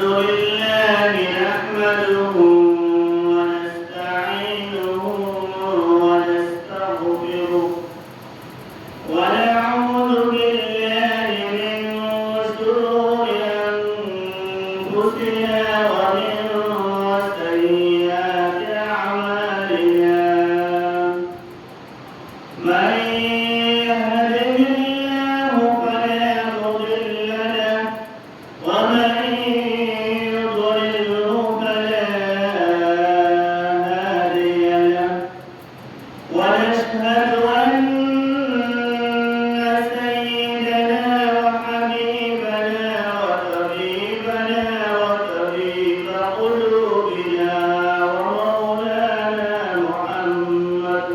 لله نحمده ونستعينه ونستغفره ونعوذ بالله من شرور أنفسنا ومن سيئات أعمالنا من يهده الله فلا مضل له ومن يضلله فلا هادي له ونشهد أن سيدنا وحبيبنا وطبيبنا وطبيب قلوبنا ومولانا محمد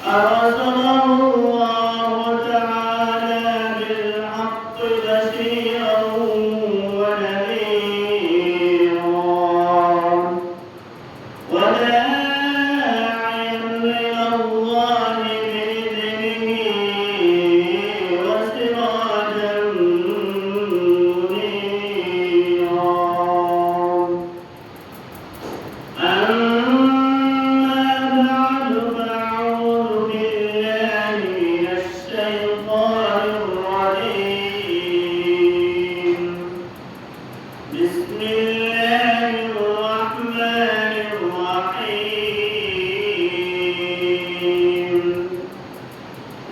أرسله الله تعالى بالحق بشيرا ونذيرا وداعيا إلى الله بإذنه وسراجا منيرا أما بعد فأعوذ بالله من الشيطان الرجيم بسم الله الرحمن الرحيم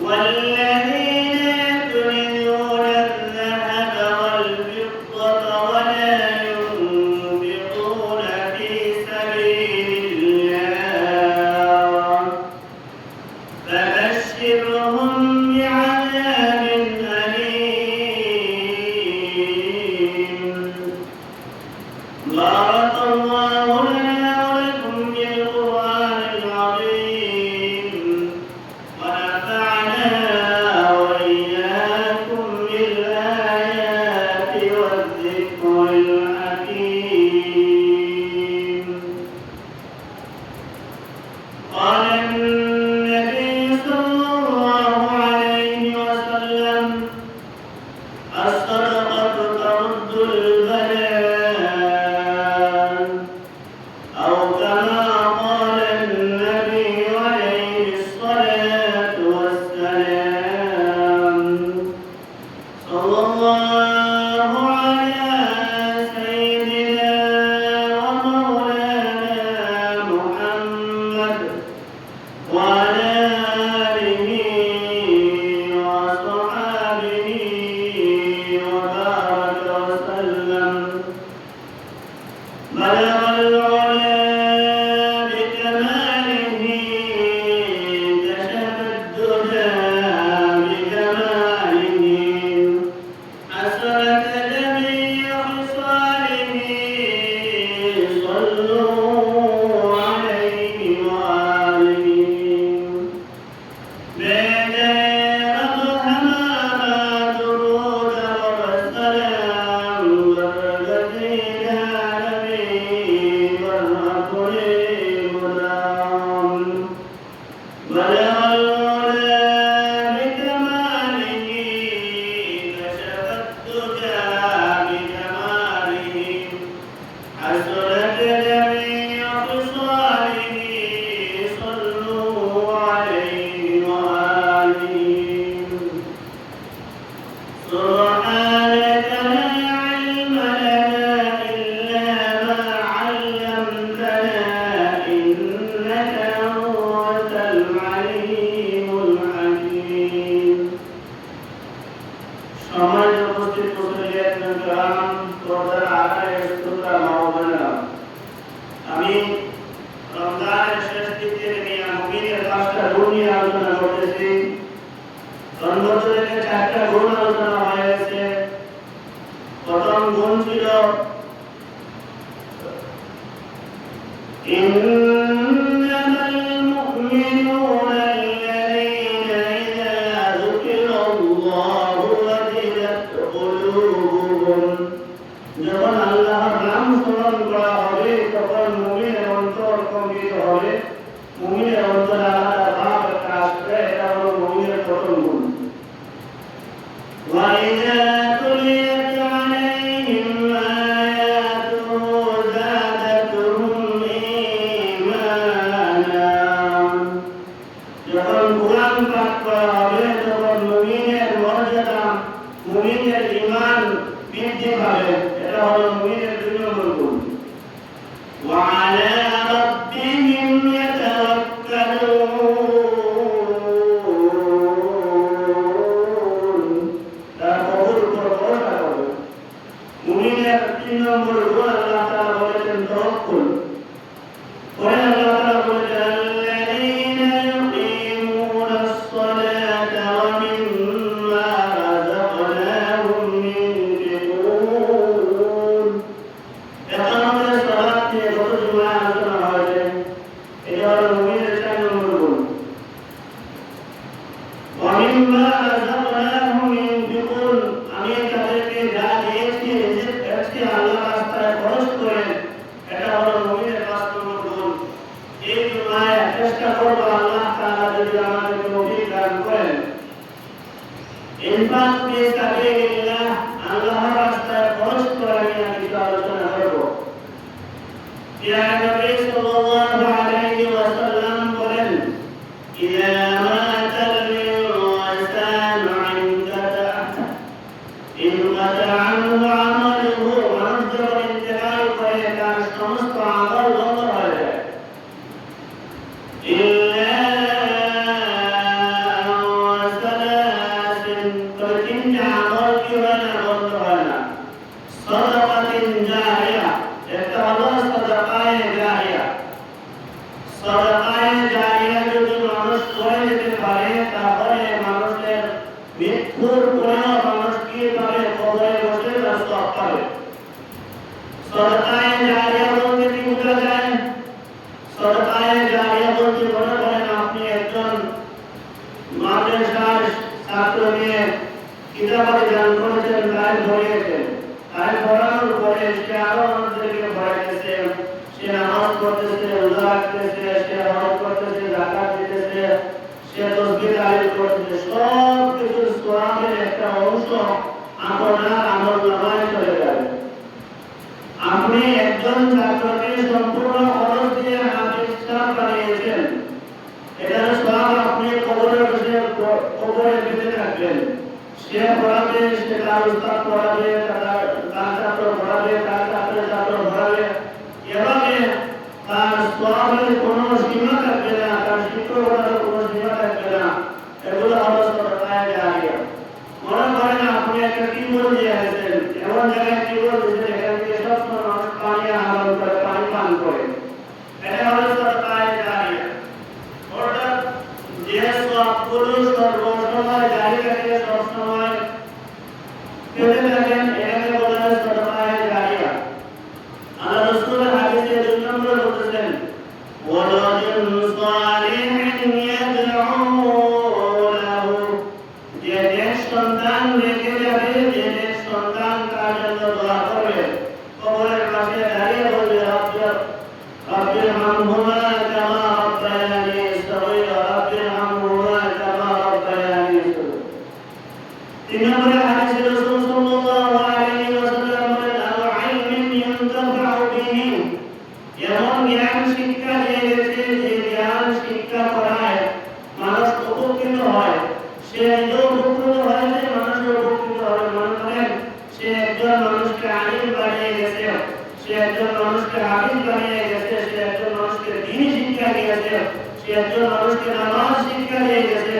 والذين يكنزون الذهب والفضة ولا ينفقون في سبيل الله فبشرهم بعذاب أليم بارك الله لنا ولكم بالقرآن العظيم ونفعنا وإياكم بالآيات والذكر الحكيم قال النبي صلى الله عليه وسلم الصدقة ترد البلاء أو كما قال النبي عليه الصلاة والسلام صلى الله على سيدنا ومولانا محمد وعلى آله وصحبه وبارك وسلم بلغ العلا بكماله كشف الدجى بجماله حسنت جميع خصاله صلوا عليه وآله بين أضحى درود والسلام والذين نبي والرسول المدام بلغ العلا بكماله كشف الدجى بجماله حسنت جميع خصاله صلوا عليه وآله سبحانك لا علم لنا إلا ما علمتنا إنك أنت العليم الحكيم সমাজ উপস্থিত মুসলিয়াতুল কিরাম পর্দার আড়ালে শ্রোতা মহোদয়রা আমি রমজানের শেষ দিকে মিয়া মুমিনের 5টা গুণ নিয়ে আলোচনা করতেছি সর্বোচ্চ থেকে 4টা গুণ আলোচনা হয়ে গেছে প্রথম গুণ ছিল ইন্নামাল মুমিনুনা আল্লাযীনা ইযা যুকিরাল্লাহু ওয়াজিলাত কুলুবুহুম যখন আল্লাহর নাম স্মরণ করা হবে তখন মুমিনের অন্তর কম্পিত হবে মুমিনের অন্তরে আলাদা ভাব কাজ করে এটা হলো মুমিনের প্রথম গুণ وإذا تليت عليهم হবে, এটা হলো মুমিনের 2 নম্বর গুণ। وعلى ربهم يتوكلون তাকবুর ভরসা করবে। মুমিনের 3 নম্বর গুণ আল্লাহ তাআলা বলেছেন তাওয়াক্কুল। পরে আল্লাহ তাআলা বলেছেন الذين يقيمون الصلاة ومما رزقناهم ينفقون। এখন আমাদের সালাত নিয়ে কত জুমায় আলোচনা হয়েছে, এটা হলো মুমিনের 4 নম্বর গুণ। ومما رزقناهم ينفقون, আমি তাদেরকে যা দিয়েছি রিজিক করছি আল্লাহর রাস্তায় খরচ করে, এটা হলো মুমিনের 5 নম্বর গুণ। এই জুমায় চেষ্টা করব আল্লাহ তাআলা যদি আমাদের তৌফিক দান করেন, ইনফাক ফি সাবিলিল্লাহ, আল্লাহর রাস্তায় খরচ করে নিয়ে কিছু আলোচনা করব। ইয়া নবী সাল্লাল্লাহু আলাইহি ওয়াসাল্লাম বলেন, ইয়া মাতাল ইনসানু ইনকাতা আনহু আমালুহু, মানুষ যখন ইন্তেকাল করে তার সমস্ত আমল বন্ধ হয়ে যায়। ইল্লা সালাসিন, তবে 3টা আমল কি হয় না, বন্ধ হয় না। সাদাকাতিন জারিয়া, একটা হলো সাদাকায়ে জারিয়া। সাদাকায়ে জারিয়া যদি মানুষ করে যেতে পারে, তাহলে মানুষের মৃত্যুর পরেও মানুষ কি পাবে, কবরে বসে তার সওয়াব পাবে। সাদাকায়ে জারিয়া বলতে কি বোঝা যায়? সাদাকায়ে জারিয়া বলতে মনে করেন আপনি একজন মাদ্রাসার ছাত্রকে কিতাবাদি দান করেছেন, তাই ধরিয়েছেন, তাই পড়ানোর পরে সে আরো মানুষদেরকে পড়াইতেছে, সে নামাজ পড়তেছে, রোজা রাখতেছে, সে হজ করতেছে, যাকাত দিতেছে, সে তাসবিহ তাহলিল করতেছে, সব কিছু সওয়াবের একটা অংশ আপনার আমলনামায় চলে যাবে। আপনি একজন ছাত্রকে সম্পূর্ণ খরচ দিয়ে হাফেজ সাহেব বানিয়েছেন, এটার সওয়াব আপনি কবরে বসে কবরে পেতে থাকবেন। সে পড়াবে, সে তার উস্তাদ পড়াবে, তার ছাত্র পড়াবে, তার ছাত্রের ছাত্র পড়াবে, এভাবে তার সওয়াবের কোনো সীমা থাকবে না, তার শিক্ষকতার কোনো সীমা থাকবে না। এগুলো হলো সাদাকায়ে জারিয়া। মনে করেন আপনি একটা টিউবওয়েল দিয়ে আসেন, এমন জায়গায় টিউবওয়েল দিয়েছেন এখান থেকে সবসময় মানুষ পানি আহরণ করে, পানি পান করে, এটা হলো সাদাকায়ে জারিয়া। অর্থাৎ যে সবগুলো সর্বসময় জারি থাকে, সবসময় পেতে থাকেন, এটাকে বলা হয় সাদাকায়ে জারিয়া। আল্লাহ রাসূল হাদিসে 2 নম্বর বলেছেন, ওয়ালাদিন সালিহিন ইয়াদউ লাহু, যে নেক সন্তান রেখে যাবে, যে নেক সন্তান তার জন্য দোয়া করবে, কবরের পাশে দাঁড়িয়ে বলবে, রব্বিরহামহুমা কামা রাব্বায়ানি সগীরা, রব্বিরহামহুমা কামা রাব্বায়ানি সগীরা। 3 নম্বরে হাদিসে রাসূল সাল্লাল্লাহু আলাইহি ওয়াসাল্লাম বলেন, আল ইলমিন ইউনতাফাউ বিহি, এমন জ্ঞান শিক্ষা দিয়ে গেছে যে জ্ঞান শিক্ষা করায় মানুষ উপকৃত হয়, সে নিজেও উপকৃত হয়েছে, মানুষও উপকৃত হবে। মনে করেন সে একজন মানুষকে আলিম বানিয়ে গেছে, সে একজন মানুষকে হাফিজ বানিয়ে গেছে, সে একজন মানুষকে দ্বীনি শিক্ষা দিয়েছে, সে একজন মানুষকে নামাজ শিক্ষা দিয়ে গেছে,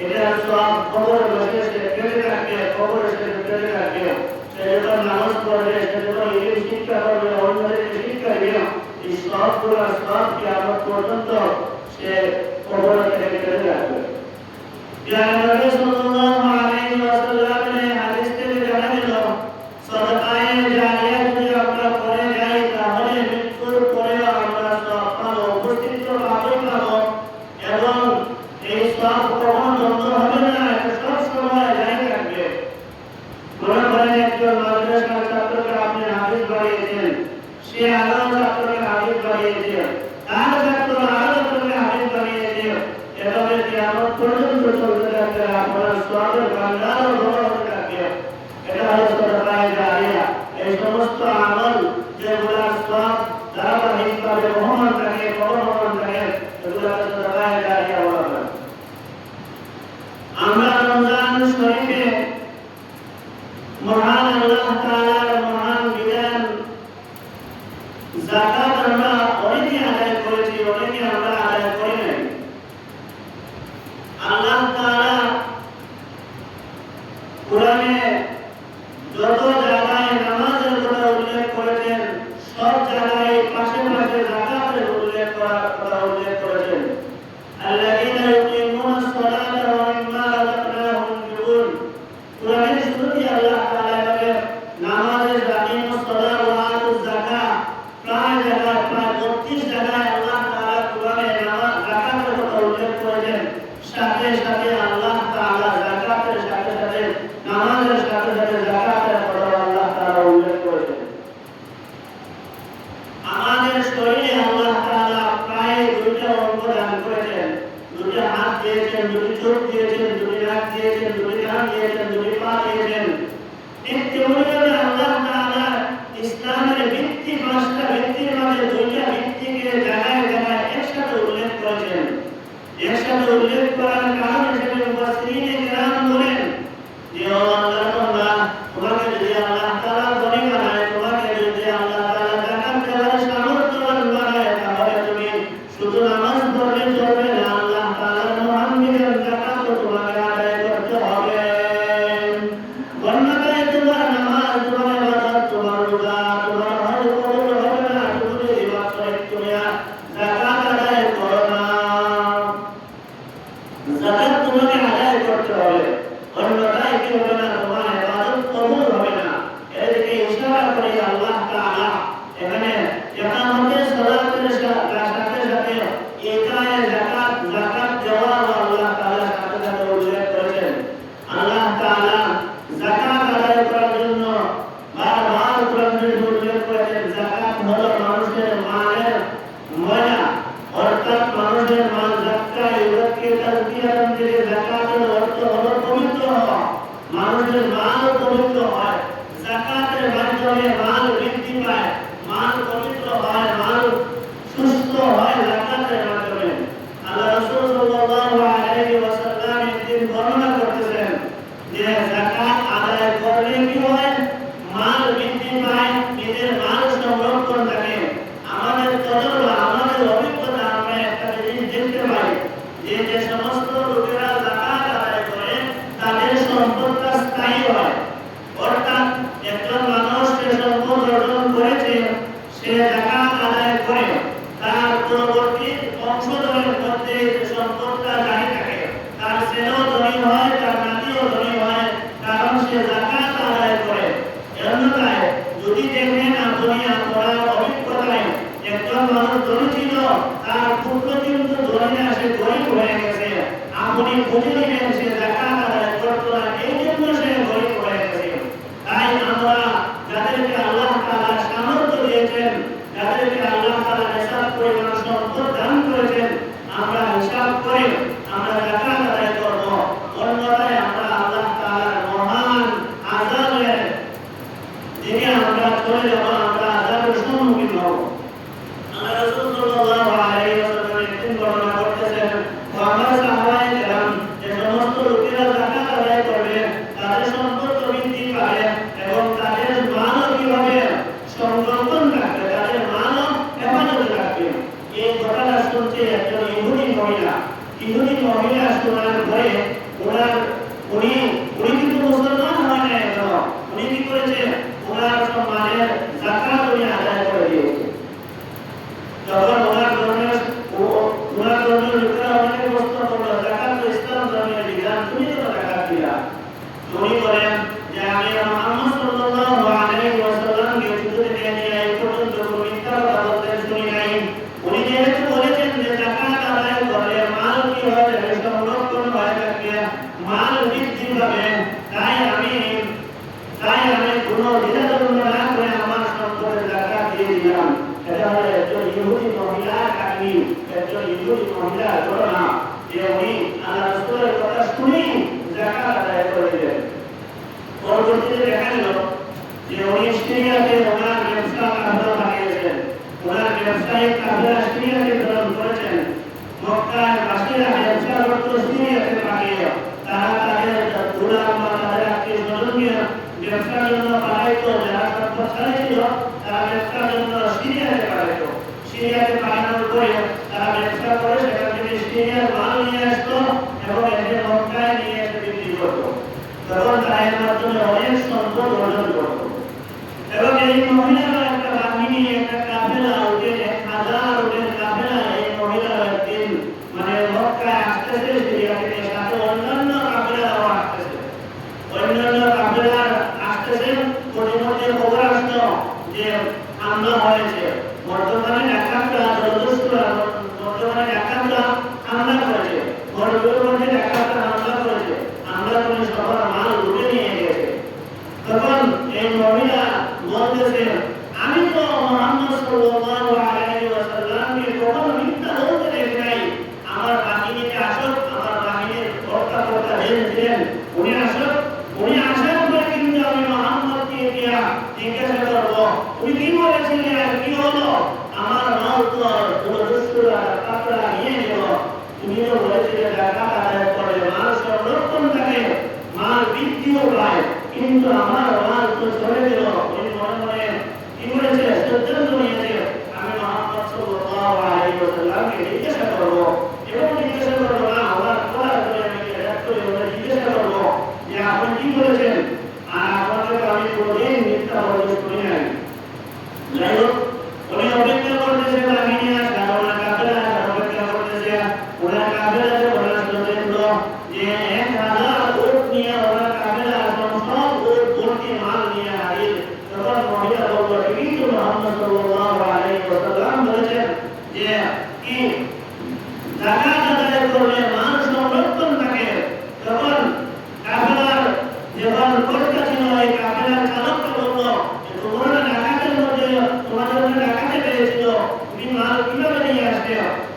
এটা সব কবরে বসে সে পেতে থাকবে, কবরে সে পেতে থাকবে। সে যখন নামাজ পড়বে, সে যখন ইলম শিক্ষা করবে, অন্যদেরকে শিক্ষা দিবে, এই সবগুলো সব কিয়ামত পর্যন্ত সে কবরে থেকে পেতে থাকবে। ইয়া নবী সাল্লাল্লাহু আলাইহি ওয়াসাল্লামের হাদিস থেকে জানা গেল, সাদাকায়ে জারিয়া যদি আমরা করে যাই, তাহলে মৃত্যুর পরেও আমরা সওয়াব পাবো, উপস্থিত পাবো, এবং এই সওয়াব কখনো বন্ধ হবে না, এটা সব সময় জারি থাকবে। মনে করেন একজন মাদ্রাসার ছাত্রকে আপনি হাফেজ বানিয়েছেন, সে আরো ছাত্রকে হাফেজ বানিয়েছে, আর ছাত্র আরো ছাত্রকে হাফেজ বানিয়েছে, এভাবে কিয়ামত পর্যন্ত চলতে থাকবে, আপনার সওয়াবের ভান্ডারও বড় হতে থাকবে। এটা হলো সাদাকায়ে জারিয়া। এই সমস্ত আমল যেগুলোর সওয়াব ধারাবাহিকভাবে বহমান থাকে, বহমান থাকে, এগুলোকে সাদাকায়ে জারিয়া বলা হয়। আমরা রমজান শরীফে মহান আল্লাহ তাআলার মহান যাকাত আমরা অনেকে আদায় করেছি, অনেকে আমরা আদায় করি নাই। আল্লাহ তাআলা কোরআনে যত জায়গায় নামাজের কথা উল্লেখ করেছেন, সব জায়গায় পাশে পাশে যাকাতের কথা উল্লেখ করেছেন। আল্লাযীনা ইউকিমুনাস সালাতা ওয়া মিম্মা রাযাকনাহুম ইউনফিকুন। কোরআনের শুরুতেই আল্লাহ তাআলা বলেন নামাজের ইকিমুস সালাত ওয়া আতুজ যাকাত। প্রায় 32 জায়গায় আল্লাহ তাআলা কোরআনে নামাজ যাকাতের কথা উল্লেখ করেছেন। সাথে সাথে আল্লাহ তাআলা যাকাতের সাথে সাথে নামাজের সাথে সাথে যাকাতের কথা আল্লাহ তাআলা উল্লেখ করেছেন। আমাদের শরীরে আল্লাহ তাআলা প্রায় 2টা অঙ্গ দান করেছেন। 2টা হাত দিয়েছেন, 2টি চোখ দিয়েছেন, 2টি নাক দিয়েছেন, 2টি কান দিয়েছেন, 2টি পা দিয়েছেন। ঠিক তেমনিভাবে আল্লাহ তাআলা ইসলামের ভিত্তি 5টা ভিত্তির মধ্যে 2টা ভিত্তিকে জায়গায় জায়গায় একসাথে উল্লেখ করেছেন। একসাথে উল্লেখ করার কারণ হিসেবে মুফাসসিরিনে কেরাম বলেন যে ও আল্লাহর বান্দা, তোমাকে যদি আল্লাহ তাআলা ধনী বানায়, তোমাকে যদি আল্লাহ তাআলা যাকাত দেওয়ার সামর্থ্যবান বানায়, তাহলে তুমি শুধু নামাজ পড়লে চলবে না, আল্লাহ তাআলার মহান বিধান যাকাতও তোমাকে আদায় করতে হবে। অন্যথায় তোমার নামাজ, তোমার ইবাদত, তোমার রোজা, তোমার হজ কবুল হবে না, তুমি যদি বছরে তুমি যাকাত আদায় করো না। যাকাত তোমাকে আদায় করতে হবে, অন্যথায় কি হবে না, তোমার ইবাদত কবুল হবে না। এদিকে ইশারা করে আল্লাহ তাআলা এখানে ইকামতের সালাতের সাথে সাথে ইতায়ে যাকাত, যাকাত দেওয়া আল্লাহ তাআলা সাথে সাথে উল্লেখ করেছেন। আল্লাহ তাআলা যাকাত আদায় করার জন্য বারবার কোরআনে উল্লেখ করেছেন। যাকাত হলো মানুষের মালের ময়লা, অর্থাৎ মানুষের মাল যাক্কা ইউরোপকে তাজকিয়ান থেকে যাকাতের অর্থ হলো পবিত্র হওয়া। মানুষের মাল পবিত্র হয়, যাকাতের মাধ্যমে মাল বৃদ্ধি পায়, মাল পবিত্র হয়, মাল সুস্থ হয় যাকাতের মাধ্যমে। আল্লাহ রাসূল সাল্লাল্লাহু আলাইহি ওয়াসাল্লাম একদিন বর্ণনা করতেছেন যে যাকাত আদায় করলে কি হয়, মাল বৃদ্ধি পায়, নিজের মাল সংরক্ষণ থাকে। আমাদের তজরবা, আমাদের অভিজ্ঞতা আমরা একটা জিনিস দেখতে পাই যে যে সমস্ত লোকেরা যাকাত আদায় করে তাদের সম্পদটা স্থায়ী হয়। অর্থাৎ একজন মানুষ যে সম্পদ অর্জন করেছে, সে যাকাত আদায় করে, তার পরবর্তী বংশধরের মধ্যে যে সম্পদটা জারি থাকে, তার ছেলেও ধনী হয়, তার নাতিও ধনী হয়, কারণ সে যাকাত আদায় করে। অন্যথায় যদি দেখেন আপনি আপনার অভিজ্ঞতায় একজন মানুষ ধনী ছিল, তার পুত্র কিন্তু ধনী না, সে গরিব হয়ে গেছে, আপনি বুঝে নেবেন সে যাকাত আদায় করতো না, এই জন্য সে গরিব হয়ে গেছে। তাই আমরা যাদেরকে আল্লাহ তাআলা সামর্থ্য দিয়েছেন, যাদেরকে আল্লাহ তাআলা নিসাব পরিমাণ সম্পদ দান করেছেন, আমরা হিসাব করে আমরা যাকাত আদায় করব। অন্যথায় আমরা আল্লাহ তাআলার মহান আযাবের দিকে আমরা চলে যাব, আমরা আযাবের সম্মুখীন হব। আল্লাহ রাসূল সাল্লাল্লাহু আলাইহি ওয়াসাল্লাম একদিন বর্ণনা করতেছেন, আমরা সাহাবায়ে কেরাম যে সমস্ত লোকেরা যাকাত আদায় করবে, তাদের সম্পদ বৃদ্ধি পাবে এবং তাদের মালও কিভাবে সংরক্ষণ রাখবে, তাদের মালও হেফাজতে রাখবে। এই কথাটা শুনছে একজন ইহুদি মহিলা শোনার পরে উনি কিন্তু মুসলমান হয় না, এখনো উনি কি করেছে, ওনার সম্মানের যাকাত উনি আদায় করে দিয়েছে। যখন ওনার ধর্মের লোকেরা অনেকে প্রশ্ন করলো, যাকাত তো ইসলাম ধর্মের বিধান, তুমি তো যাকাত দিলা। উনি বলেন যে আমি মুহাম্মদ সাল্লাল্লাহু আলাইহি ওয়াসাল্লামকে শুধু থেকে নিয়ে এই পর্যন্ত কোনো মিথ্যা কথা বলতে শুনি নাই। উনি যেহেতু বলেছেন যে যাকাত আদায় করলে মাল কি হয়, সংরক্ষণ হয়ে থাকবে, মাল বৃদ্ধি পাবে, তাই আমি কোনো দ্বিধাদ্বন্দ্ব না করে আমার সম্পদের যাকাত দিয়ে দিলাম। এটা হলো একজন ইহুদি মহিলার কাহিনী, একজন ইহুদি মহিলার ঘটনা যে উনি আল্লাহ রাসূলের কথা শুনে যাকাত আদায় করে দিলেন। পরবর্তীতে দেখা গেল যে উনি সিরিয়াতে ওনার ব্যবসা কাফেলা বানিয়েছেন, ওনার ব্যবসায়িক কাফেলা সিরিয়াতে প্রেরণ করেছেন। মক্কার বাসীরা ব্যবসা করত সিরিয়াতে পাঠিয়ে, তারা তাদের গোলাম বা তাদের আত্মীয় স্বজনকে ব্যবসার জন্য পাঠাইতো, যারা সম্পদশালী ছিল তারা ব্যবসার জন্য সিরিয়াতে পাঠাইতো। সিরিয়াতে পাঠানোর পরে তারা ব্যবসা করে সেখান থেকে সিরিয়ার মাল নিয়ে আসতো এবং এসে মক্কায় নিয়ে এসে বিক্রি করতো। তখন তারা এর মাধ্যমে অনেক সম্পদ অর্জন করতো। এবং এই মহিলারা একটা বাহিনী, একটা কাফেলা, ওদের 1000 ওদের কাফেলা, এই মহিলারা একদিন মানে মক্কায় আসতেছে সিরিয়া থেকে, সাথে অন্যান্য কাফেলারাও আসতেছে। অন্যান্য কাফেলা আসতেছে, প্রতিমধ্যে খবর আসতো যে হামলা হয়েছে, বর্তমানে ডাকাতরা, জলদস্যুরা বর্তমানে ডাকাতরা হামলা করেছে, ঘরগুলোর মধ্যে ডাকাতরা হামলা করেছে, হামলা করে সবার মাল লুটে নিয়ে গেছে। তখন এই মহিলা বলতেছে, আমি তো মুহাম্মদ সাল্লাল্লাহু আলাইহি ওয়াসাল্লামকে কখনো মিথ্যা বলতে দেখি নাই। আমার বাহিনীতে আসুক, আমার বাহিনীর কর্তা দিন উনি আসুক, উনি আসার পরে কিন্তু আমি মুহাম্মদকে গিয়া জিজ্ঞাসা করবো উনি কি বলেছিলেন আর কি হলো। আমার মাল তো জলদস্যুরা ডাকাতরা নিয়ে গেল, তুমি তো বলেছিলে ডাকাত আদায় করে মাল সংরক্ষণ থাকে, মাল বৃদ্ধিও পায়, কিন্তু আমার মাল তো চলে গেল। উনি মনে মনে কি বলেছে, সিদ্ধান্ত নিয়েছে আমি মুহাম্মদ সাল্লাল্লাহু আলাইহি ওয়াসাল্লামকে জিজ্ঞাসা করবো, এবং জিজ্ঞাসা করবো না আমার করার পরে আমি জিজ্ঞাসা করবো যে আপনি কি বলেছেন, আর আপনাকে তো আমি কোনোদিন মিথ্যা বলতে শুনি নাই। যাই হোক, উনি অপেক্ষা করতেছে বাহিনী আসা, ওনার কাফেলা আসা অপেক্ষা করতেছে। ওনার কাফেলাতে ওনারা শুনলেন যে 1000 উট নিয়ে ওনার কাফেলা আসন, সব উট ভর্তি মাল নিয়ে হাজির। তখন মহিলা বলল, ঠিকই তো মুহাম্মদ সাল্লাল্লাহু আলাইহি ওয়াসাল্লাম বলেছেন যে কি যাকাত আদায় করলে মাল সংরক্ষণ থাকে। তখন কাফেলার যখন কর্তা ছিল, এই কাফেলার চালককে বলল, তোমরা ডাকাতের মধ্যে তোমাদের ডাকাতে পেরেছিল, তুমি মাল কিভাবে নিয়ে আসবে।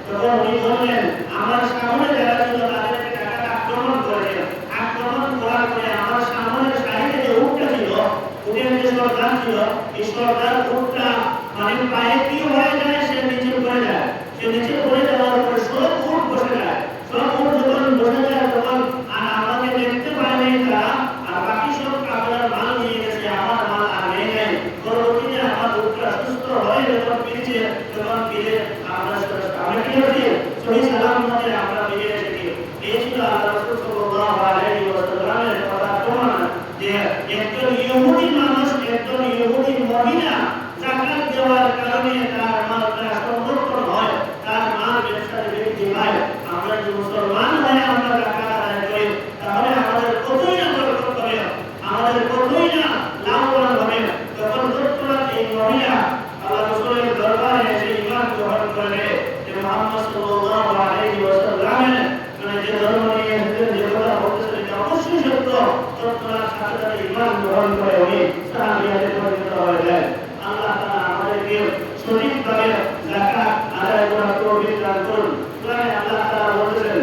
তখন উনি বললেন, আমার সামনে যারা ছিল তাদেরকে ডাকাত আক্রমণ করেছে, আক্রমণ করার পরে আমার সামনের সাইডে যে উটটা ছিল, উটের যে সর্দার ছিল, এই সর্দার উটটা মানে পায়ে কি হয়ে যায়, সে নিচে পড়ে যায়। সে নিচে পড়ে যাওয়ার পরে সব উট বসে যায়। সব উট যখন বসে যায় তখন আর আমাকে দেখতে পায় নাই তারা, আর বাকি সব কাফেলার মাল নিয়ে গেছে, আমার মাল আর নেই নাই। পরবর্তীতে আমার উটটা সুস্থ হয়ে যখন ফিরছে, তখন ফিরে আমরা কি হয়েছি, সহি সালামতে আমরা ফিরে এসেছি। এই ছিল আল্লাহ রাসূল সাল্লাল্লাহু আলাইহি ওয়াসাল্লামের কথা প্রমাণ যে একজন ইহুদি মানুষ, একজন ইহুদি মহিলা যাকাত দেওয়ার কারণে তার মালটা সংরক্ষণ হয়, তার মাল ব্যবসায় বৃদ্ধি পায়। আমরা যে মুসলমান হয়ে আমরা যাকাত আদায় করি, তাহলে আমাদের কতই না বরকত হবে, আমাদের কতই না লাভবান হবে। তখন তৎক্ষণাৎ এই মহিলা আল্লাহ রাসূলের দরবারে এসে ঈমান গ্রহণ করে যে মুহাম্মদ সাল্লাল্লাহু আলাইহি ওয়াসাল্লামের মানে যে ধর্ম নিয়ে এসেছেন, যে কথা বলতেছেন এটা অবশ্যই সত্য। তৎক্ষণাৎ সাথে সাথে ঈমান গ্রহণ করে উনি সাহাবীদের পরিণত হয়ে যায়। আল্লাহ তাআলা আমাদেরকে সঠিকভাবে যাকাত আদায় করার তৌফিক দান করুন। কোরআনে আল্লাহ তাআলা বলেছেন,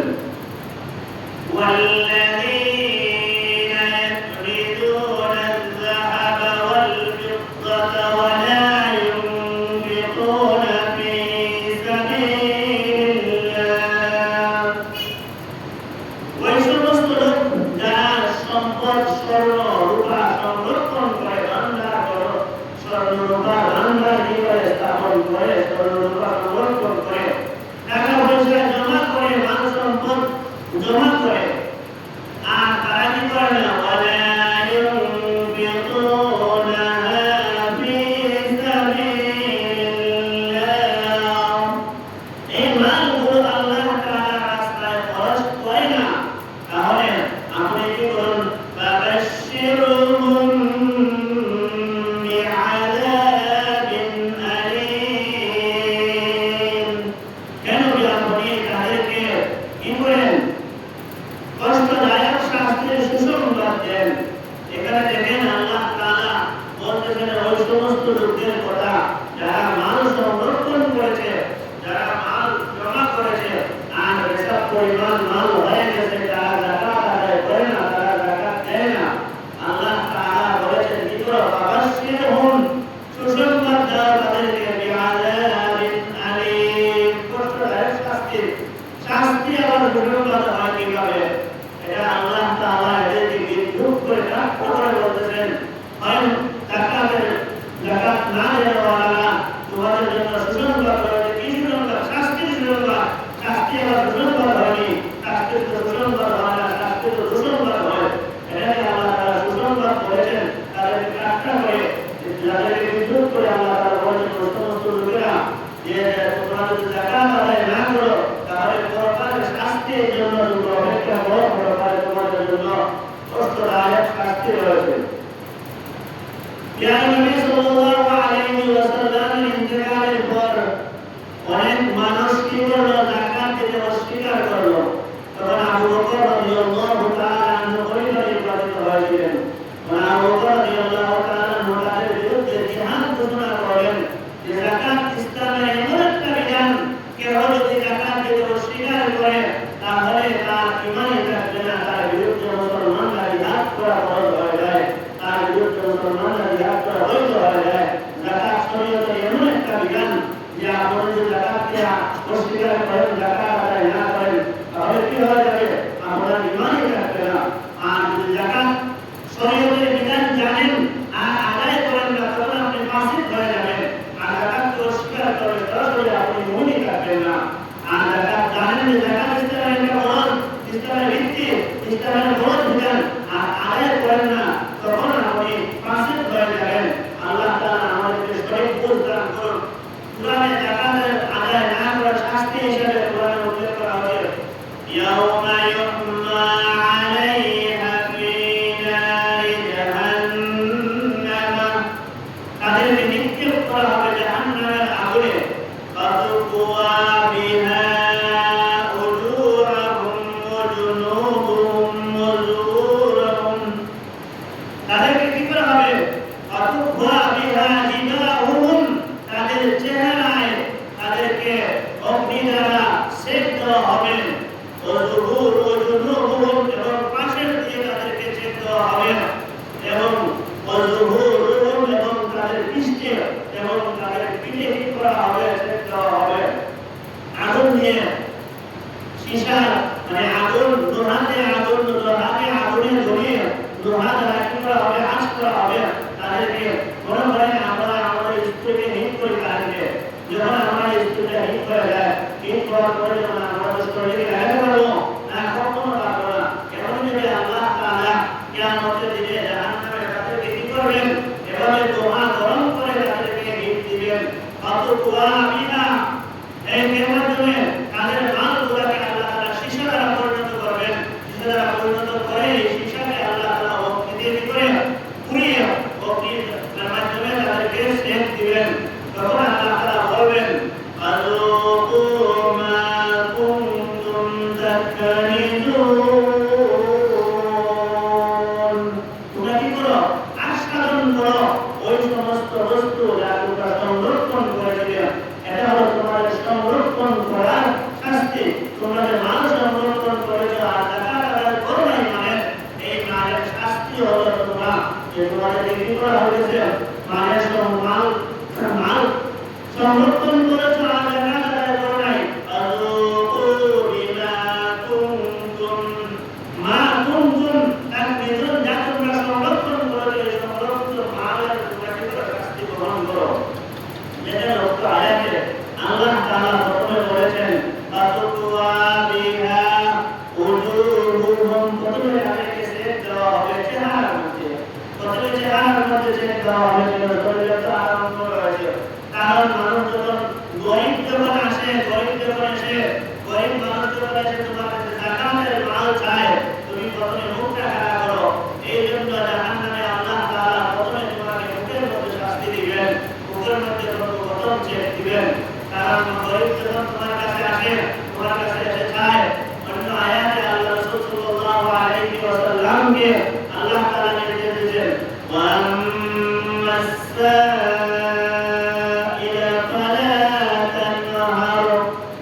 والذين يكنزون الذهب والفضة ولا ينفقون في سبيل الله। ওই সমস্ত লোক যারা সম্পদ স্বর্ণ রূপা সংরক্ষণ করে, ভান্ডার করে, স্বর্ণ রূপা ভান্ডার দিয়ে স্থাপন করে, স্বর্ণ রূপা সংরক্ষণ করে, টাকা পয়সা জমা করে, মাল সম্পদ জমা করে, আর তারা কি করে না, ওয়ালা ইউনফিকুনাহা ফি সাবিলিল্লাহ, এই মালগুলো আল্লাহ তাআলার রাস্তায় খরচ করে না। তাহলে আপনি কি করুন, ফাবাশশিরহুম বিআযাবিন আলীম, কেন কি আপনি তাদেরকে কি করেন, কষ্টদায়ক শাস্তির সুসংবাদ দেন। এখানে দেখেন আল্লাহ তাআলা বলতেছেন ওই সমস্ত লোকদের কথা যারা মাল সংরক্ষণ করেছে, যারা মাল জমা করেছে, আর এসব পরিমাণ মাল হয়ে গেছে, তারা যাকাত আদায় করে না, তারা যাকাত দেয় না। আল্লাহ তাআলা বলেছেন কি করো, ফাবাশশিরহুম, সুসংবাদ দাও তাদেরকে, বিআযাবিন আলীম, কষ্টদায়ক শাস্তির। শাস্তি আবার সুসংবাদ হয় কিভাবে, এটা আল্লাহ তাআলা এদেরকে বিদ্রুপ করে তারপরে বলতেছেন না জেনে বলা তোমাদের জন্য সুসংবাদ রয়েছে। কি সুসংবাদ? শাস্তির সুসংবাদ। শাস্তি আবার সুসংবাদ হয়নি, শাস্তির তো সুসংবাদ হয় না, শাস্তির তো দুঃসংবাদ হয়। এটাকে আল্লাহ তাআলা সুসংবাদ বলেছেন। তাদেরকে ঠাট্টা করে, যাদেরকে বিদ্রুপ করে আল্লাহ তাআলা বলেছেন সমস্ত লোকেরা যে তোমরা যদি যাকাত আদায় না করো তাহলে পরকালে শাস্তির জন্য তোমরা অপেক্ষা করো, পরকালে তোমাদের জন্য কষ্টদায়ক শাস্তি রয়েছে। ইয়া নবী সাল্লাল্লাহু আলাইহি ওয়াসাল্লামের ইন্তেকালের পর অনেক মানুষ কি করলো? যাকাত দিতে অস্বীকার করলো। তখন আবু বকর রাদিয়াল্লাহু তাআলা আনহু খলিফা নির্বাচিত হয়েছিলেন। আবু বকর রাদিয়াল্লাহু তাআলা আনহু তাদের বিরুদ্ধে জিহাদ ঘোষণা করেন যে যাকাত ইসলামের এমন একটা বিধান, কেউ যদি যাকাত দিতে অস্বীকার করে তাহলে তার ঈমানই থাকবে না, তার বিরুদ্ধে মুসলমানরা জিহাদ করা ফরজ হয়ে যায়, তার বিরুদ্ধে মুসলমানরা জিহাদ করা বৈধ হয়ে যায়। যাকাত শরীয়তে এমন একটা বিধান যে আপনি যদি যাকাত দেয়া অস্বীকার করেন, যাকাত আদায় না করেন, তাহলে কি হয়ে যাবে? আপনার ঈমানই থাকবে না। আর যদি যাকাত শরীয়তের বিধান জানেন আর আদায় করেন না, তখন আপনি ফাসিক হয়ে যাবেন। আর যাকাতকে অস্বীকার করলে সরাসরি আপনি মুমিন থাকবেন না। আর যাকাত জানেন যে যাকাত ইসলামের একটা ফরজ, ইসলামের ভিত্তি, ইসলামের ফরজ বিধান, আর আদায় করেন না, তখন আপনি ফাসিক হয়ে যাবেন। আল্লাহ তাআলা আমাদেরকে সঠিক বুঝ দান করুন। কুরআনে যাকাতের আদায় না করার শাস্তি হিসেবে কুরআনে উল্লেখ করা হয়েছে, ইয়াউমা ইউহমা আলাইহা ফি নারি জাহান্নাম, তাদেরকে নিক্ষেপ করা হবে জাহান্নামের আগুনে। ফাতুকুয়া বিহা উজুরহুম ওয়া জুনুবুহুম ওয়া যুহুরহুম, তাদেরকে কি করা হবে? ফাতুকুয়া বিহা জিবাহুম, তাদের চেহারায় তাদেরকে অগ্নি দ্বারা সেক দেওয়া হবে। ওয়া যুহুর ওয়া জুনুবুহুম, এবং পাশের দিয়ে তাদেরকে সেক দেওয়া হবে। এবং ওয়া যুহুরহুম, এবং তাদের পৃষ্ঠে এবং তাদের পিঠে কি করা হবে? সেক দেওয়া হবে আগুন দিয়ে। সীসা মানে আগুন, লোহাতে আগুনে জ্বলিয়ে লোহা দ্বারা কি করা হবে? আঁচ করা হবে। তাদেরকে মনে করেন আমরা আমাদের স্ত্রীকে হিট করি, তাদেরকে যখন আমরা স্ত্রীকে হিট করে যায়, হিট করার পরে যখন আমাদের শরীরে গায়ে পারবো না, কখনো পারবো না। এখন যদি আল্লাহ তাআলা কিয়ামতের দিনে জাহান্নামে তাদেরকে কি করবেন? এভাবে লোহা গরম করে তাদেরকে হিট দিবেন। ফাতুকুয়া বিহা, এই মাধ্যমে তাদের মালগুলোকে আল্লাহ তাআলা সীসা দ্বারা পরিণত করবেন। সীসা দ্বারা পরিণত করে এই সীসাকে আল্লাহ তাআলা অগ্নি দিয়ে কি করে? পুড়িয়ে অগ্নির মাধ্যমে তাদেরকে সেক দিবেন। তখন আল্লাহ তাআলা বলবেন, আযুকু মা কুনতুম তাকনিজুন, তোমরা কি করো? আস্বাদন করো ওই সমস্ত বস্তু যা তোমরা সংরক্ষণ করেছিলে। এটা হলো তোমাদের সংরক্ষণ করার শাস্তি। তোমরা যে মাল সংরক্ষণ করেছ আর যাকাত আদায় করো নাই, মানে এই মালের শাস্তি হলো তোমরা যে তোমাদের কি করা হয়েছে? মাল সংরক্ষণ করেছ আর যাকাত আদায় করো নাই। আযুকু বিমা কুনতুম মা কুনতুম তাকনিজুন, যা তোমরা সংরক্ষণ করেছ এই সংরক্ষিত মালের তোমরা কি করে শাস্তি গ্রহণ করো। যেটা উক্ত আয়াতে আল্লাহ তাআলা প্রথমে বলেছেন ফাতুকুয়া বিহা উজুরহুম, প্রথমে তাদেরকে সেক দেওয়া হবে চেহারার মধ্যে। প্রথমে চেহারার মধ্যে সেক দেওয়া হবে, শরীরত আরম্ভ রয়েছে। কারণ মানুষ যখন গরিব যখন আসে, গরিব মানুষ যখন এসে তোমার কাছে যাকাতের মাল চায়, তুমি প্রথমে মুখটা খাড়া করো। এই জন্য জাহান্নামে আল্লাহ তাআলা প্রথমে তোমাকে মুখের মধ্যে শাস্তি দিবেন, মুখের মধ্যে প্রথম চেক দিবেন। কারণ গরিব যখন তোমার কাছে আসে, তোমার কাছে এসে চায়, অন্য আয়াতে আল্লাহ রাসূল সাল্লাল্লাহু আলাইহি ওয়াসাল্লামকে আল্লাহ তাআলা নির্দেশ দিয়েছেন, ওয়া আম্মাস সাইলা ফালা তানহার,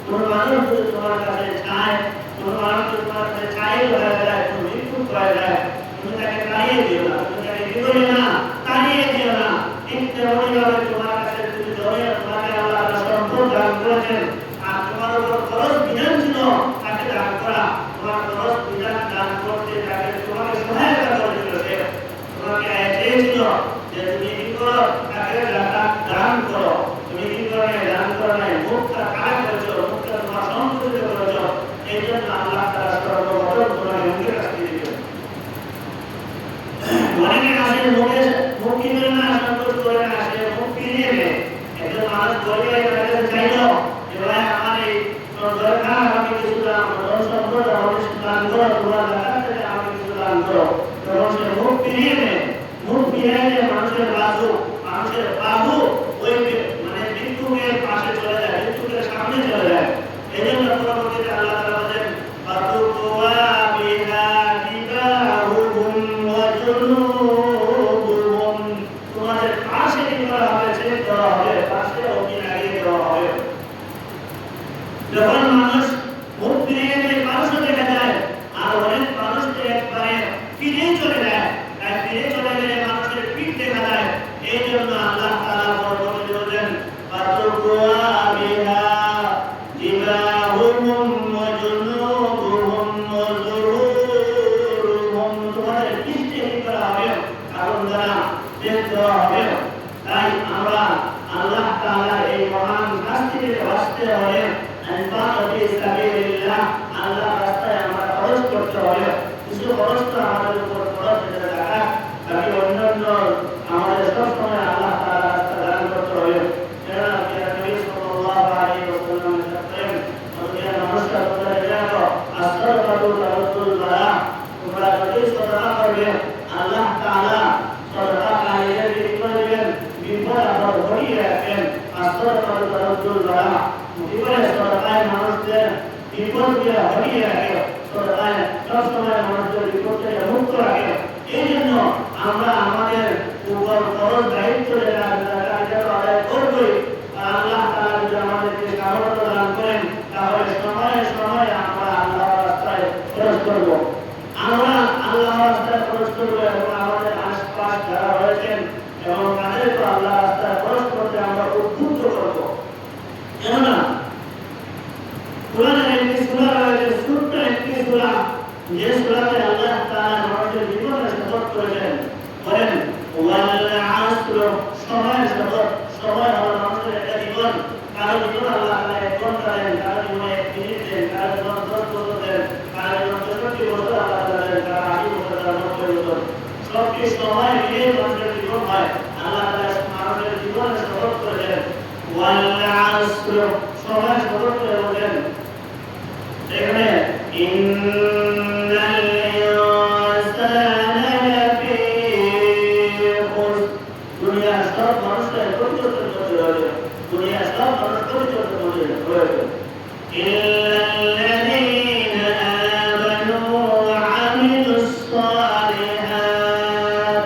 কোন মানুষ যদি তোমার কাছে চায়, কোন মানুষ যদি তোমার কাছে চাইল হয়ে যায়, তুমি ভিক্ষুক হয়ে যায়, তুমি তাকে তাড়িয়ে দিও না, তুমি তাকে কি করবে না? তাড়িয়ে দিও না। ঠিক তেমনিভাবে তোমার কাছে যদি জমিয়ে তোমাকে আল্লাহ সম্পদ দান করেছেন আর তোমার উপর খরচ বিধান ছিল তাকে দান করা, তোমার খরচ বিধান দান করতে তাকে তোমাকে সহায়তা দান করো, তুমি কি করো নাই? দান করো নাই, মুখটা কাজ করেছো, মুখটা তোমার সংকুচিত করেছো, এই জন্য আল্লাহ তাআলা সর্বপ্রথম তোমাকে মুখে শাস্তি দিবেন। অনেকে আসে মুখ কি করে না, সংকোচ করে না, আসে মুখ ফিরিয়ে নেয়। একজন মানুষ গরিব হয়ে চাইলো যে ভাই আমার এই দরকার, আমাকে কিছু দান করো, সম্পদ আমাকে দান করো, তোমার জাকাত থেকে আমাকে কিছু দান করো, তখন সে মুখ ফিরিয়ে নেয়। মুখ ফিরিয়ে নিয়ে মানুষের বাহু ওই মানে ভিক্ষুকের পাশে চলে যায়, ভিক্ষুকের সামনে চলে যায়। এই জন্য পরবর্তীতে আল্লাহ তাআলা বলেন ফাতুকুয়া বিহা জিবাহুম ওয়া জুনুবুহুম, তোমাদের পাশে কি করা হবে? ছেদ দেওয়া হবে, পাশে অগ্নি লাগিয়ে দেওয়া হবে। যখন মানুষ মুখ ফিরিয়ে নিয়ে মানুষও দেখা যায়, আর অনেক মানুষ তো একবারে ফিরেই চলে যায়, তাই ফিরে চলে গেলে মানুষের পিঠ দেখা যায়। এই জন্য আল্লাহ তাআলা পরবর্তীতে বলেন ফাতুকুয়া বিহা জিবাহুম ওয়া জুনুবুহুম ওয়া যুরুহুম, তোমাদের পিঠে কি করা হবে? আগুন দ্বারা ছেদ দেওয়া হবে। তাই আমরা আল্লাহ তাআলা এই মহান শাস্তি থেকে বাঁচতে হলে ইনফাক ফি সাবিলিল্লাহ, আল্লাহর রাস্তায় আমরা খরচ করতে হবে। কিছু খরচ তো আমাদের উপর খরচ যেটা জাকাত, বাকি অন্যান্য আমাদের সব সময় আল্লাহ তাআলার রাস্তায় দান করতে হবে। কেননা নবী সাল্লাল্লাহু আলাইহি ওয়াসাল্লাম বলেন, দুনিয়ার মানুষরা তোমরা জানো আসসাদাকাতু তাউদ্দুল বালা, তোমরা যদি সাদাকা করবে আল্লাহ তাআলা সাদাকাকারীদেরকে কি করবেন? বিপদ আপদ ঘটিয়ে রাখবেন। আসসাদাকাতু তাউদ্দুল বালা, বিপদে সাদাকায় মানুষদের বিপদকে হটিয়ে রাখে, সাদাকায় সবসময় মানুষদের বিপদ থেকে মুক্ত রাখে। এই জন্য আমরা আমাদের উপর ফরজ দায়িত্ব যেটা আদায় করবই। আল্লাহ তাআলা যদি আমাদেরকে সামর্থ্য দান করেন, তাহলে সময়ে সময়ে আমরা আল্লাহর রাস্তায় খরচ করব। আমরা আল্লাহর রাস্তায় খরচ করব এবং আমাদের আশপাশ যারা রয়েছেন এবং তাদেরকে আল্লাহর রাস্তায় খরচ করতে আমরা উদ্বুদ্ধ করব। কেননা কোরআনের একটি সূরা রয়েছে, ছোট্ট একটি সূরা, যে সূরাতে আল্লাহ তাআলা মানুষের জীবনে শপথ করেছেন, বলেন ওয়াল আসর, সময় শপথ। সময় হলো মানুষের একটা জীবন। কারো জীবন আল্লাহ তাআলা 1 ঘন্টা দেন, কারো জীবনে 1 মিনিট দেন, কারো জীবন 10 বছর দেন, কারো জীবন 64 বছর আল্লাহ তাআলা দেন, কারো 80 বছর, কারো 90 বছর। সবটি সময় মিলিয়ে মানুষের জীবন হয়। আল্লাহ তাআলা মানুষের জীবনে শপথ করেছেন ওয়াল আসর, সময় শপথ করে বলেন এখানে ইন্নাল ইনসানা লাফি খুসর, দুনিয়ার সব মানুষের পরিবর্তন করতে হবে, দুনিয়ার সব মানুষ পরিবর্তন করতে হবে। ইল্লাল্লাযীনা আমানু ওয়া আমিলুস সালিহাত,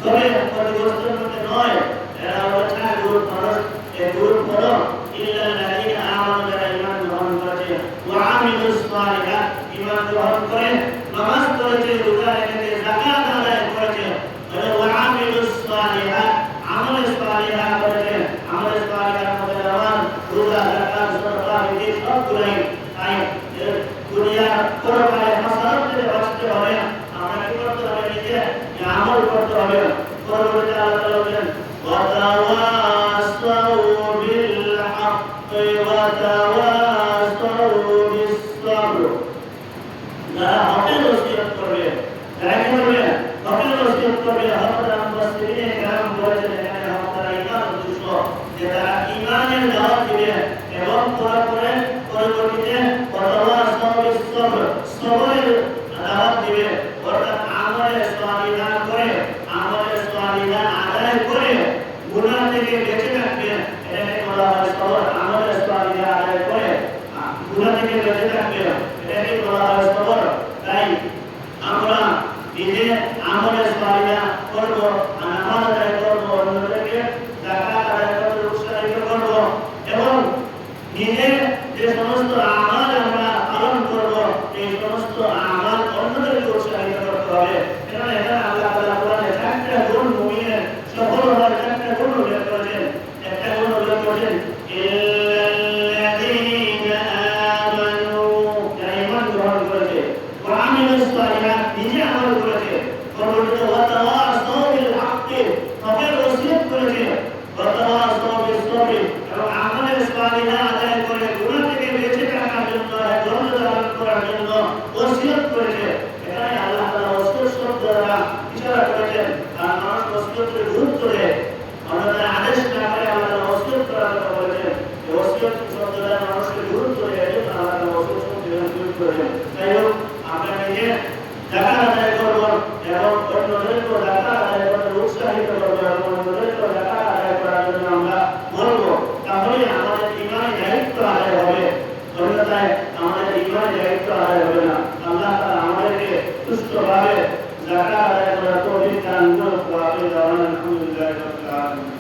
তবে পরিবর্তন করতে নয়, এরা হচ্ছে গ্রুপ মানুষ। এই গ্রুপ হলো ইল্লাল্লাযীনা আমানু, যারা ঈমান গ্রহণ করেছে, ওয়া আমিলুস সালিহাত, ঈমান গ্রহণ করে নামাজ পড়েছে, রোজা রেখেছে, যাকাত আদায় করেছে, ওয়া আমিলুস সালিহাত, আমল সালিহা করেছে। আমল সালিহার মধ্যে নামাজ, রোজা, যাকাত, সাদাকা, বিধি সবগুলাই। তাই দুনিয়ার পরকালে হাসানাত থেকে বাঁচতে হবে, আমরা কি করতে হবে? নিজে আমল করতে হবে। পরবর্তীতে আল্লাহ তাআলা বলেন ওয়া তাওয়াসাউ বিল হাক্কি ওয়া তাওয়াসাউ বিস সাবর, যারা হকের ওসিয়ত করবে, যারা কি করবে? হকের ওসিয়ত করবে। হযরত মুফাসসিরিনে কেরাম বলেছেন এখানে হক দ্বারা ঈমান উদ্দেশ্য, যে তারা ঈমানের দাওয়াত দিবে এবং পরবর্তীতে ওয়াতাওয়াসাউ বিস সাবর, সবরের দাওয়াত দিবে। অর্থাৎ আমলে সালিহা করে, আমলে সালিহা আদায় করে গুনাহ থেকে বেঁচে থাকবে, এটাকে বলা হয় সবর। আমলে সালিহা আদায় করে গুনাহ থেকে বেঁচে থাকবে, এটাকে বলা হয় সবর। তাই আমরা নিজে আমলে সালিহা করব, নামাজ আদায় করব, অন্যদেরকে যাকাত আদায় করতে উৎসাহিত করব এবং নিজে যে সমস্ত আমাল আমরা পালন করব, এই সমস্ত আমাল অন্যদেরকে উৎসাহিত করতে হবে। কারণ এখানে আল্লাহ তাআলা কোরআনে 4টা গুণ মুমিনের সফল হওয়ার 4টা গুণ উল্লেখ করেছেন। একটা গুণ উল্লেখ করেছেন ইল্লাল্লাযীনা আমানু, যারা ঈমান গ্রহণ করেছে, ওয়া আমিলুস সালিহাত, নিজে আমল করেছে। পরবর্তীতে ওয়া তাওয়াসাউ বিল হক, তৌফিক এবং আমাদের সালিহা আদায় করে গুনাহ থেকে বেঁচে থাকার জন্য ধৈর্য ধারণ করার জন্য ওসিয়ত করেছে। এখানে আল্লাহ তাআলা ওসিয়ত শব্দ দ্বারা ইশারা করেছেন আর মানুষ ওসিয়তের গুরুত্ব দেয়। অন্যথায় আদেশ না করে আল্লাহ তাআলা ওসিয়ত করার কথা বলেছেন। এই ওসিয়ত শব্দ দ্বারা মানুষকে গুরুত্ব দেয়, এজন্য আল্লাহ তাআলা ওসিয়ত শব্দ ব্যবহার করেছেন। তাই হোক আমরা নিজে যাকাত আদায় করব এবং অন্যদেরকে যাকাত আদায় করতে উৎসাহিত করব এবং অন্যদেরকে যাকাত আদায় করার জন্য আমরা বলবো। তাহলে আমাদের ঈমানি দায়িত্ব আদায় হবে, অন্যথায় আমাদের ঈমানি দায়িত্ব আদায় হবে না। আল্লাহ তাআলা আমাদেরকে সুষ্ঠুভাবে যাকাত আদায় করার তৌফিক দান করুন। আলহামদুলিল্লাহি রাব্বিল আলামিন।